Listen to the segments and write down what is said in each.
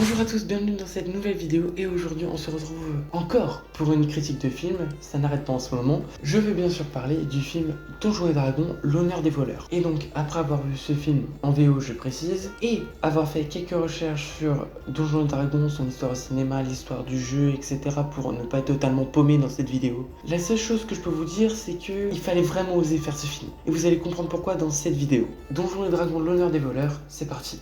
Bonjour à tous, bienvenue dans cette nouvelle vidéo et aujourd'hui on se retrouve encore pour une critique de film, ça n'arrête pas en ce moment. Je vais bien sûr parler du film Donjons et Dragons, l'honneur des voleurs. Et donc après avoir vu ce film en VO je précise, et avoir fait quelques recherches sur Donjons et Dragons, son histoire au cinéma, l'histoire du jeu, etc. pour ne pas être totalement paumé dans cette vidéo, la seule chose que je peux vous dire c'est que il fallait vraiment oser faire ce film. Et vous allez comprendre pourquoi dans cette vidéo. Donjons et Dragons, l'honneur des voleurs, c'est parti.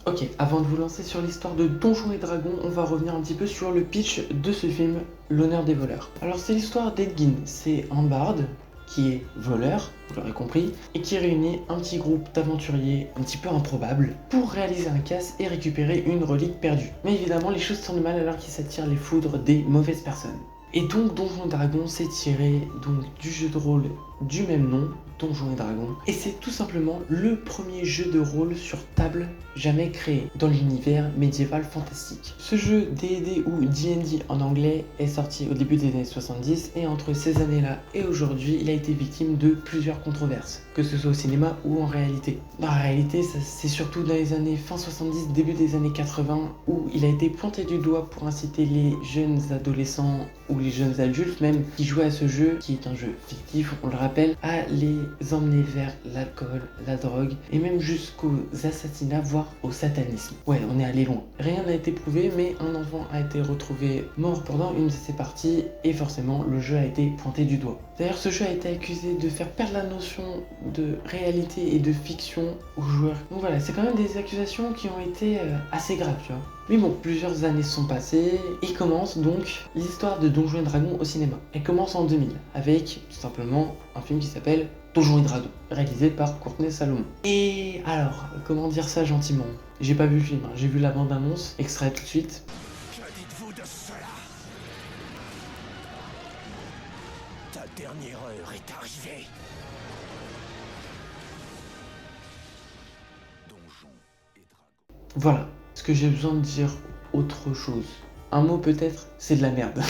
Ok, avant de vous lancer sur l'histoire de Donjons et Dragons, on va revenir un petit peu sur le pitch de ce film, l'honneur des voleurs. Alors c'est l'histoire d'Edgin, c'est un barde qui est voleur, vous l'aurez compris, et qui réunit un petit groupe d'aventuriers un petit peu improbables pour réaliser un casse et récupérer une relique perdue. Mais évidemment, les choses tournent mal alors qu'ils s'attirent les foudres des mauvaises personnes. Et donc Donjons et Dragons s'est tiré donc du jeu de rôle du même nom, Donjons et Dragons, et c'est tout simplement le premier jeu de rôle sur table jamais créé dans l'univers médiéval fantastique. Ce jeu D&D ou D&D en anglais est sorti au début des années 70 et entre ces années-là et aujourd'hui, il a été victime de plusieurs controverses, que ce soit au cinéma ou en réalité. Dans la réalité, c'est surtout dans les années fin 70, début des années 80 où il a été pointé du doigt pour inciter les jeunes adolescents ou les jeunes adultes même qui jouaient à ce jeu, qui est un jeu fictif, on le rappelle, à les emmener vers l'alcool, la drogue et même jusqu'aux assassinats, voire au satanisme. Ouais, on est allé loin. Rien n'a été prouvé, mais un enfant a été retrouvé mort pendant une de ses parties et forcément le jeu a été pointé du doigt. D'ailleurs, ce jeu a été accusé de faire perdre la notion de réalité et de fiction aux joueurs. Donc voilà, c'est quand même des accusations qui ont été assez graves, tu vois. Mais bon, plusieurs années sont passées et commence donc l'histoire de Donjons et Dragons au cinéma. Elle commence en 2000 avec tout simplement un film qui s'appelle Donjons et Dragons, réalisé par Courtney Salomon. Et alors, comment dire ça gentiment? J'ai pas vu le film, hein. J'ai vu la bande-annonce, extrait tout de suite. Que dites-vous de cela? Ta dernière heure est arrivée. Donjons et Dragons. Voilà, est-ce que j'ai besoin de dire autre chose? Un mot peut-être, c'est de la merde.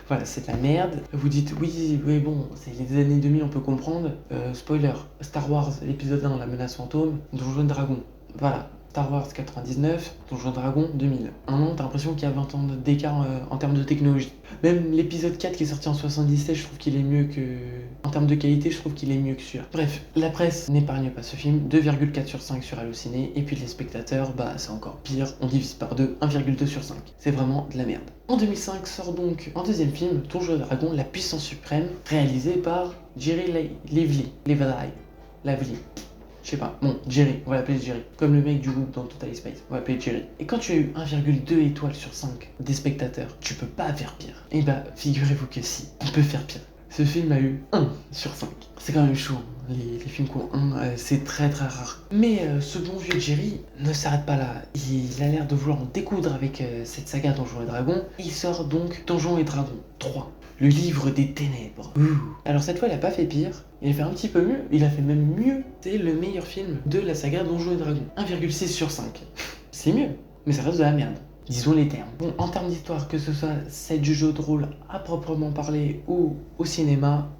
Voilà, c'est de la merde. Vous dites oui, bon, c'est les années 2000, on peut comprendre. Spoiler, Star Wars, l'épisode 1, la menace fantôme, Donjons et Dragons. Voilà, Star Wars 99, Donjons et Dragons 2000. Un an, t'as l'impression qu'il y a 20 ans d'écart en termes de technologie. Même l'épisode 4 qui est sorti en 77, je trouve qu'il est mieux que... En termes de qualité, je trouve qu'il est mieux que celui-là. Bref, la presse n'épargne pas ce film, 2,4 sur 5 sur Allociné, et puis les spectateurs, bah c'est encore pire, on divise par 2, 1,2 sur 5. C'est vraiment de la merde. En 2005 sort donc un deuxième film, Donjons et Dragons, la puissance suprême, réalisé par Jerry Lively. Je sais pas, bon, Jerry, on va l'appeler Jerry. Comme le mec du groupe dans Total Spice, on va l'appeler Jerry. Et quand tu as eu 1,2 étoiles sur 5 des spectateurs, tu peux pas faire pire. Et bah, figurez-vous que si, on peut faire pire. Ce film a eu 1 sur 5. C'est quand même chaud, hein. Les films qui ont 1, c'est très très rare. Mais ce bon vieux Jerry ne s'arrête pas là. Il a l'air de vouloir en découdre avec cette saga Donjons et Dragons. Il sort donc Donjons et Dragons 3. Le livre des ténèbres. Ouh. Alors cette fois, il a pas fait pire. Il a fait un petit peu mieux. Il a fait même mieux. C'est le meilleur film de la saga Donjons et Dragons. 1,6 sur 5. C'est mieux, mais ça reste de la merde. Disons les termes. Bon, en termes d'histoire, que ce soit celle du jeu de rôle à proprement parler ou au cinéma,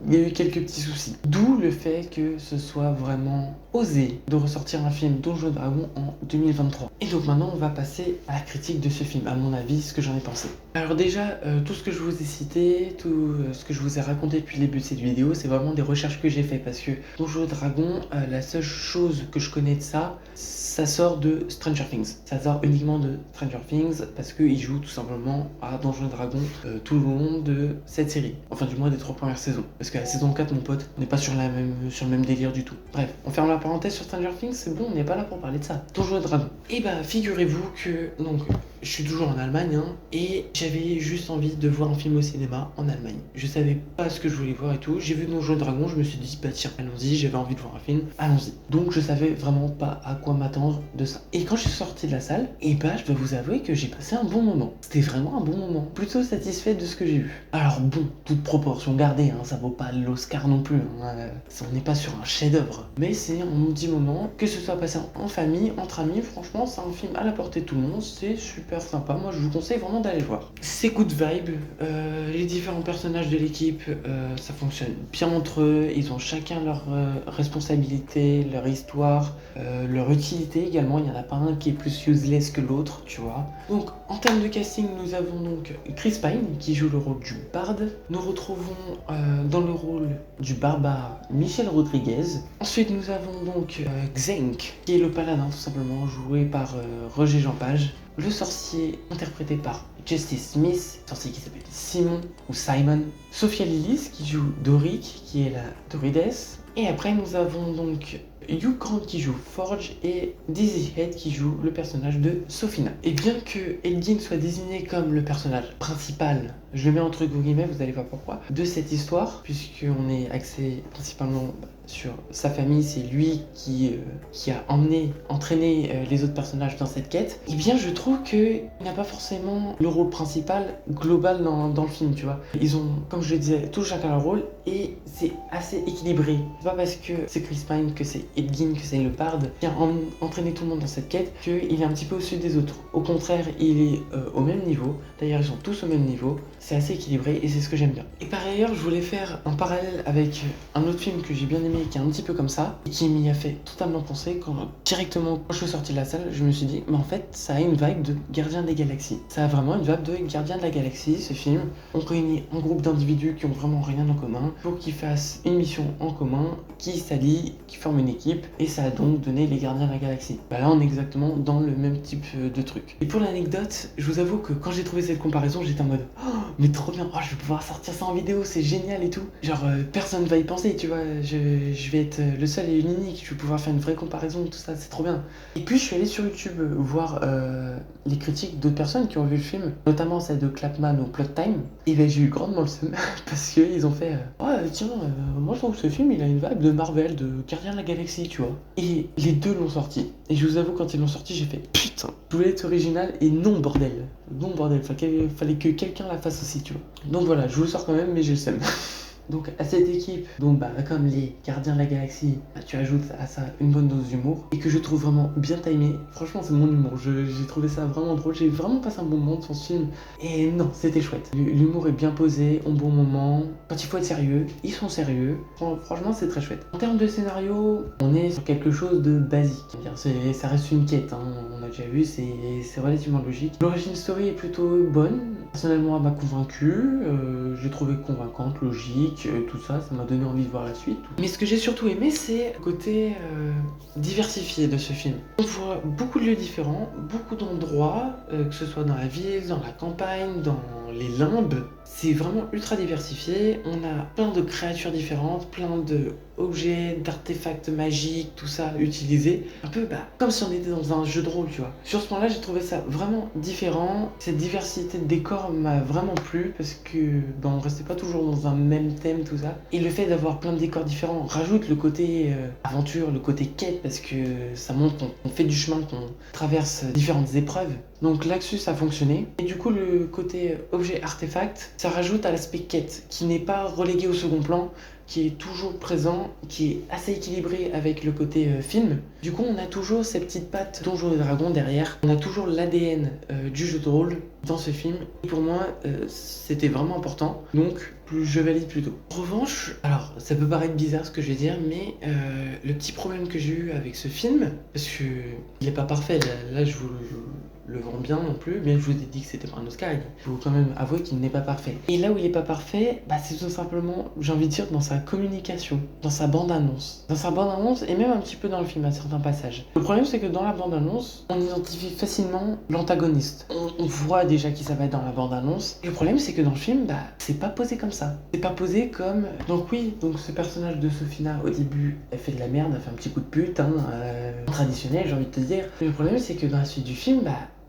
il y a eu quelques petits soucis. D'où le fait que ce soit vraiment osé de ressortir un film Donjons et Dragons en 2023. Et donc maintenant, on va passer à la critique de ce film, à mon avis, ce que j'en ai pensé. Alors déjà, tout ce que je vous ai cité, tout ce que je vous ai raconté depuis le début de cette vidéo, c'est vraiment des recherches que j'ai fait parce que Donjons et Dragons, la seule chose que je connais de ça, ça sort de Stranger Things. Ça sort uniquement de Stranger Things parce qu'ils jouent tout simplement à Donjons et Dragons tout le long de cette série. Enfin, du moins des 3 premières saisons. Parce que la saison 4, mon pote, on n'est pas sur le même délire du tout. Bref, on ferme la parenthèse sur Stranger Things, c'est bon, on n'est pas là pour parler de ça. Donjons et Dragons. Et bah, figurez-vous que, donc, je suis toujours en Allemagne, hein, et j'avais juste envie de voir un film au cinéma en Allemagne. Je savais pas ce que je voulais voir et tout. J'ai vu Donjons et Dragons, je me suis dit, bah tiens, allons-y, j'avais envie de voir un film, allons-y. Donc je savais vraiment pas à quoi m'attendre de ça. Et quand je suis sorti de la salle, et bah je dois vous avouer que j'ai passé un bon moment. C'était vraiment un bon moment. Plutôt satisfait de ce que j'ai vu. Alors bon, toute proportion gardée, hein, ça vaut pas l'Oscar non plus. Hein, on n'est pas sur un chef-d'œuvre. Mais c'est un petit moment, que ce soit passé en famille, entre amis, franchement, c'est un film à la portée de tout le monde, c'est super sympa. Moi, je vous conseille vraiment d'aller le voir. C'est good vibe, les différents personnages de l'équipe, ça fonctionne bien entre eux, ils ont chacun leur responsabilité, leur histoire, leur utilité également. Il n'y en a pas un qui est plus useless que l'autre, tu vois. Donc, en termes de casting, nous avons donc Chris Pine qui joue le rôle du barde. Nous retrouvons dans le rôle du barbare Michel Rodriguez. Ensuite, nous avons donc Xenk, qui est le paladin tout simplement, joué par Roger Jean Page. Le sorcier, interprété par Justice Smith, sorcier qui s'appelle Simon ou Simon. Sophia Lillis, qui joue Doric, qui est la Dorides. Et après, nous avons donc Hugh Grant qui joue Forge et Dizzy Head qui joue le personnage de Sophina. Et bien que Elgin soit désigné comme le personnage principal, je le mets entre guillemets, vous allez voir pourquoi, de cette histoire, puisqu'on est axé principalement sur sa famille, c'est lui qui a entraîné les autres personnages dans cette quête, et bien je trouve qu'il n'a pas forcément le rôle principal global dans le film, tu vois. Ils ont, comme je le disais, tous chacun leur rôle, et c'est assez équilibré. C'est pas parce que c'est Chris Pine, que c'est Edgin, que c'est le barde qui a entraîné tout le monde dans cette quête, qu'il est un petit peu au-dessus des autres. Au contraire, il est au même niveau, d'ailleurs ils sont tous au même niveau, c'est assez équilibré et c'est ce que j'aime bien. Et par ailleurs, je voulais faire un parallèle avec un autre film que j'ai bien aimé, qui est un petit peu comme ça, et qui m'y a fait totalement penser directement quand je suis sorti de la salle, je me suis dit, mais en fait, ça a une vibe de Gardien des Galaxies. Ça a vraiment une vibe de Gardien de la Galaxie, ce film. On réunit un groupe d'individus qui ont vraiment rien en commun pour qu'ils fassent une mission en commun, qui s'allient, qui forment une équipe, et ça a donc donné les Gardiens de la Galaxie. Bah là, on est exactement dans le même type de truc. Et pour l'anecdote, je vous avoue que quand j'ai trouvé cette comparaison, j'étais en mode, oh, mais trop bien, oh, je vais pouvoir sortir ça en vidéo, c'est génial et tout. Genre, personne va y penser, tu vois, je vais être le seul et l'unique, je vais pouvoir faire une vraie comparaison, tout ça, c'est trop bien. Et puis, je suis allé sur YouTube voir les critiques d'autres personnes qui ont vu le film, notamment celle de Clapman au Plot Time, et ben j'ai eu grandement le seum, parce qu'ils ont fait, oh tiens, moi je trouve que ce film, il a une vibe de Marvel, de Gardien de la Galaxie, tu vois. Et les deux l'ont sorti. Et je vous avoue, quand ils l'ont sorti, j'ai fait, putain, je voulais être original, et non, bordel. Non, bordel, fallait que quelqu'un la fasse aussi, tu vois. Donc voilà, je vous le sors quand même, mais j'ai le seum. Donc à cette équipe, donc comme les Gardiens de la Galaxie, tu ajoutes à ça une bonne dose d'humour, et que je trouve vraiment bien timé. Franchement, c'est mon humour, j'ai trouvé ça vraiment drôle, j'ai vraiment passé un bon moment devant ce film, et non, c'était chouette. L'humour est bien posé, au bon moment. Quand il faut être sérieux, ils sont sérieux. Franchement, c'est très chouette. En termes de scénario, on est sur quelque chose de basique. Ça reste une quête, hein. On a déjà vu, c'est relativement logique. L'origine story est plutôt bonne. Personnellement, elle m'a convaincu, j'ai trouvé convaincante, logique, tout ça, ça m'a donné envie de voir la suite. Mais ce que j'ai surtout aimé, c'est le côté diversifié de ce film. On voit beaucoup de lieux différents, beaucoup d'endroits, que ce soit dans la ville, dans la campagne, dans les limbes. C'est vraiment ultra diversifié, on a plein de créatures différentes, plein de objets, d'artefacts magiques, tout ça utilisé. Un peu comme si on était dans un jeu de rôle, tu vois. Sur ce point-là, j'ai trouvé ça vraiment différent. Cette diversité de décors m'a vraiment plu parce que on restait pas toujours dans un même thème, tout ça. Et le fait d'avoir plein de décors différents rajoute le côté aventure, le côté quête, parce que ça montre qu'on fait du chemin, qu'on traverse différentes épreuves. Donc l'Axus a fonctionné. Et du coup, le côté objet artefact, ça rajoute à l'aspect quête, qui n'est pas relégué au second plan, qui est toujours présent, qui est assez équilibré avec le côté film. Du coup, on a toujours ces petites pattes Donjons et Dragons derrière. On a toujours l'ADN du jeu de rôle dans ce film. Et pour moi, c'était vraiment important. Donc, je valide plutôt. En revanche, alors, ça peut paraître bizarre ce que je vais dire, mais le petit problème que j'ai eu avec ce film, parce que il est pas parfait, là je vous le vends bien non plus, bien que je vous ai dit que c'était pas un Oscar, il faut quand même avouer qu'il n'est pas parfait. Et là où il est pas parfait, c'est tout simplement, j'ai envie de dire, dans sa communication, dans sa bande-annonce. Dans sa bande-annonce, et même un petit peu dans le film à certains passages. Le problème, c'est que dans la bande-annonce, on identifie facilement l'antagoniste. On voit déjà qui ça va être dans la bande-annonce. Et le problème, c'est que dans le film, c'est pas posé comme ça. C'est pas posé comme... Donc oui, donc ce personnage de Sophina, au début, elle fait de la merde, elle fait un petit coup de pute, traditionnel, j'ai envie de te dire. Mais le problème, c'est que dans la suite du film,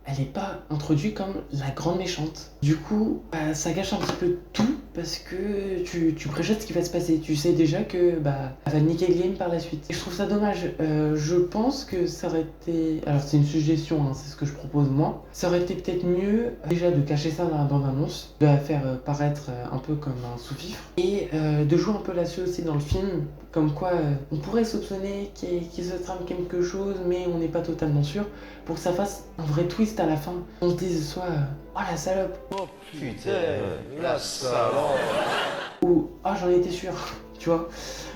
elle n'est pas introduite comme la grande méchante. Du coup, bah, ça gâche un petit peu tout parce que tu préjettes ce qui va se passer. Tu sais déjà que bah, elle va niquer le game par la suite. Et je trouve ça dommage. Je pense que ça aurait été... Alors c'est une suggestion, hein, c'est ce que je propose moi. Ça aurait été peut-être mieux déjà de cacher ça dans la bande-annonce, de la faire paraître un peu comme un sous-fifre et de jouer un peu là-dessus aussi dans le film. Comme quoi, on pourrait soupçonner qu'il se trame quelque chose, mais on n'est pas totalement sûr, pour que ça fasse un vrai twist à la fin. On se dise soit oh la salope, Oh putain, la salope. ou oh j'en étais sûr, tu vois.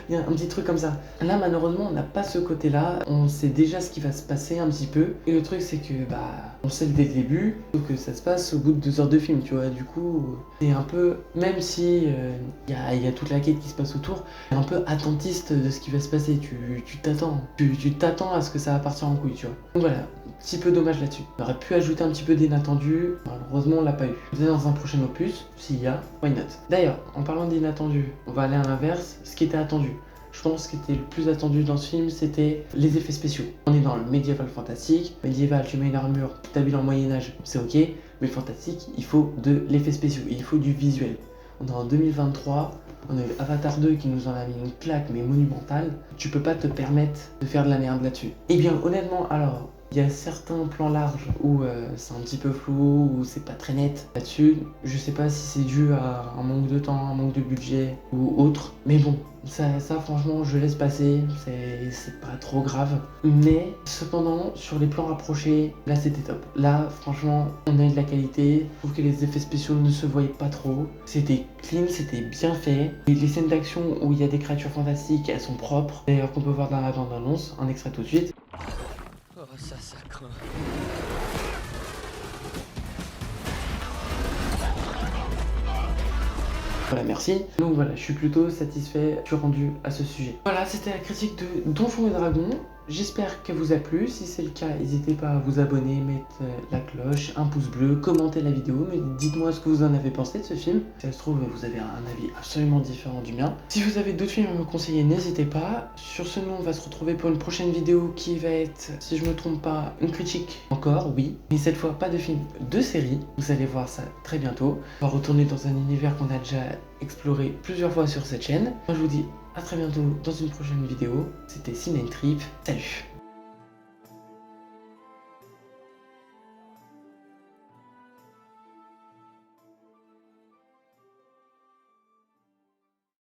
Il y a un petit truc comme ça. Là, malheureusement, on n'a pas ce côté-là. On sait déjà ce qui va se passer un petit peu. Et le truc, c'est que, bah, on sait dès le début que ça se passe au bout de 2 heures de film, tu vois. Du coup, c'est un peu, même si il y a toute la quête qui se passe autour, c'est un peu attentiste de ce qui va se passer. Tu t'attends. Tu t'attends à ce que ça va partir en couille, tu vois. Donc voilà, un petit peu dommage là-dessus. On aurait pu ajouter un petit peu d'inattendu. Malheureusement, on l'a pas eu. Peut-être dans un prochain opus, s'il y a, why not. D'ailleurs, en parlant d'inattendu, on va aller à l'inverse, ce qui était attendu. Je pense que ce qui était le plus attendu dans ce film, c'était les effets spéciaux. On est dans le médiéval fantastique. Médiéval, tu mets une armure, tu t'habilles en Moyen-Âge, c'est ok. Mais fantastique, il faut de l'effet spéciaux, il faut du visuel. On est en 2023, on a eu Avatar 2 qui nous en a mis une claque, mais monumentale. Tu peux pas te permettre de faire de la merde là-dessus. Eh bien, honnêtement, alors, il y a certains plans larges où c'est un petit peu flou, où c'est pas très net là-dessus. Je sais pas si c'est dû à un manque de temps, un manque de budget ou autre. Mais bon, ça franchement, je laisse passer, c'est pas trop grave. Mais cependant, sur les plans rapprochés, là c'était top. Là, franchement, on a eu de la qualité. Je trouve que les effets spéciaux ne se voyaient pas trop. C'était clean, c'était bien fait. Et les scènes d'action où il y a des créatures fantastiques, elles sont propres. D'ailleurs, qu'on peut voir dans la bande-annonce, un extrait tout de suite. Oh, ça craint. Voilà, merci. Donc voilà, je suis plutôt satisfait du rendu à ce sujet. Voilà, c'était la critique de Donjons et Dragons. J'espère qu'elle vous a plu. Si c'est le cas, n'hésitez pas à vous abonner, mettre la cloche, un pouce bleu, commenter la vidéo, mais dites-moi ce que vous en avez pensé de ce film. Si ça se trouve, vous avez un avis absolument différent du mien. Si vous avez d'autres films à me conseiller, n'hésitez pas. Sur ce, nous, on va se retrouver pour une prochaine vidéo qui va être, si je me trompe pas, une critique encore, oui. Mais cette fois, pas de film, de série. Vous allez voir ça très bientôt. On va retourner dans un univers qu'on a déjà exploré plusieurs fois sur cette chaîne. Moi, je vous dis à très bientôt dans une prochaine vidéo. C'était Ciné Trip. Salut!